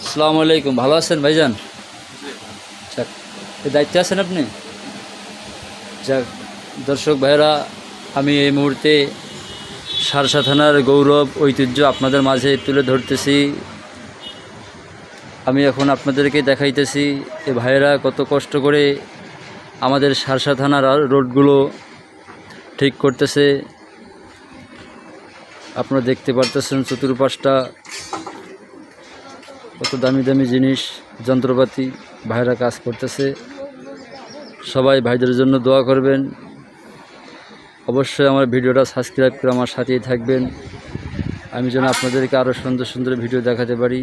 আসসালামু আলাইকুম, ভালো আছেন ভাইজান? যাক, এই দায়িত্বে আছেন আপনি? যাক, দর্শক ভাইরা, আমি এই মুহূর্তে সারসা থানার গৌরব ঐতিহ্য আপনাদের মাঝে তুলে ধরতেছি। আমি এখন আপনাদেরকে দেখাইতেছি এ ভাইয়েরা কত কষ্ট করে আমাদের সারসা থানার রোডগুলো ঠিক করতেছে। আপনারা দেখতে পারতেছেন চতুর্পাশটা কত দামি দামি জিনিস, যন্ত্রপাতি ভাইরা কাজ করতেছে। সবাই ভাইদের জন্য দোয়া করবেন। অবশ্যই আমার ভিডিওটা সাবস্ক্রাইব করে আমার সাথেই থাকবেন, আমি যেন আপনাদেরকে আরও সুন্দর সুন্দর ভিডিও দেখাতে পারি।